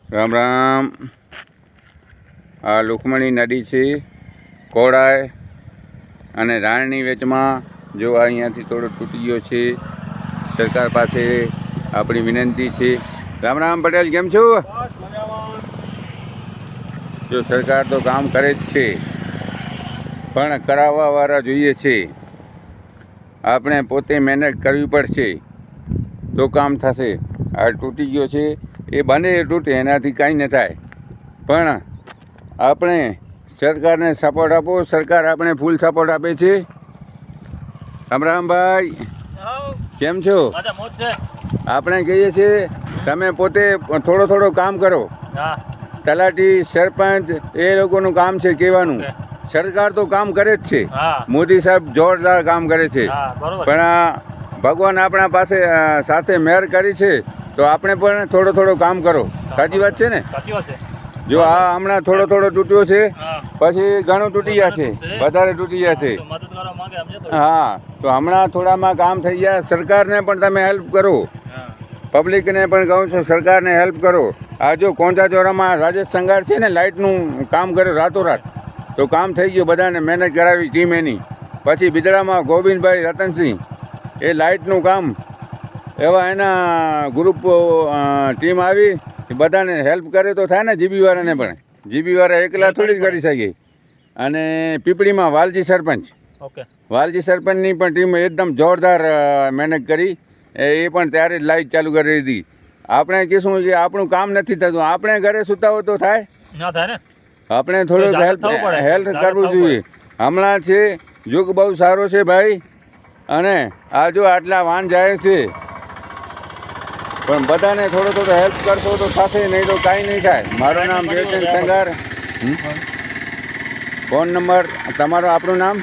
રામ રામ. આ લુખમણી નદી છે, કોડાય અને રાણની વેચમાં. જો અહીંયાથી થોડો તૂટી ગયો છે. સરકાર પાસે આપણી વિનંતી છે. રામ રામ પટેલ, કેમ છો? જો સરકાર તો કામ કરે જ છે, પણ કરાવવાવાળા જોઈએ છે. આપણે પોતે મહેનત કરવી પડશે તો કામ થશે. આ તૂટી ગયો છે, એ બને એ તૂટે, એનાથી કાંઈ ન થાય. પણ આપણે સરકારને સપોર્ટ આપો. સરકાર આપણે ફૂલ સપોર્ટ આપે છે. રામ રામભાઈ, કેમ છો? આપણે કહીએ છીએ તમે પોતે થોડો કામ કરો. તલાટી, સરપંચ એ લોકોનું કામ છે કહેવાનું. સરકાર તો કામ કરે જ છે. મોદી સાહેબ જોરદાર કામ કરે છે. પણ આ ભગવાન આપણા પાસે સાથે મહેર કરી છે, તો આપણે પણ થોડો કામ કરો. સાચી વાત છે ને? જો આ હમણાં થોડો તૂટ્યો છે, પછી ઘણું તૂટી ગયા છે, વધારે તૂટી ગયા છે. હા, તો હમણાં થોડામાં કામ થઈ ગયા. સરકારને પણ તમે હેલ્પ કરો. પબ્લિકને પણ કહું છું, સરકારને હેલ્પ કરો. આ જો કોંચા ચોરામાં રાજેશ સંઘાર છે ને, લાઇટનું કામ કર્યું રાતોરાત, તો કામ થઈ ગયું. બધાને મહેનત કરાવી ટીમ એની. પછી બિદડામાં ગોવિંદભાઈ રતનસિંહ, એ લાઇટનું કામ એવા એના ગ્રુપ ટીમ આવી, બધાને હેલ્પ કરે તો થાય ને. જીબીવાળાને પણ, જીબીવાળા એકલા થોડી કરી શકે. અને પીપળીમાં વાલજી સરપંચની પણ ટીમ એકદમ જોરદાર મહેનત કરી. એ પણ ત્યારે જ લાઇટ ચાલુ કરી દીધી. આપણે કહીશું કે આપણું કામ નથી થતું, આપણે ઘરે સૂતા હોય તો થાય ને. આપણે થોડુંક હેલ્પ કરવું જોઈએ. હમણાં છે યુગ બહુ સારો છે ભાઈ. અને આ જો આટલા વાન જાય છે, પણ બધાને થોડો હેલ્પ કરશો તો થશે, નહીં તો કાંઈ નહીં થાય. મારું નામ દેવચંદ સંઘાર. ફોન નંબર તમારો? આપણું નામ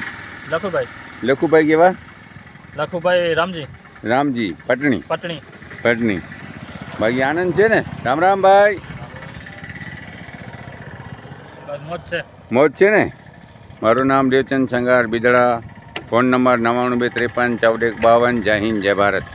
લખુભાઈ કેવા? લખુભાઈ રામજી પટણી. બાકી આનંદ છે ને? રામ રામ ભાઈ, મોજ છે ને? મારું નામ દેવચંદ સંઘાર, બિદડા. Phone number 99 253 14 52. જય હિન્દ, જય ભારત.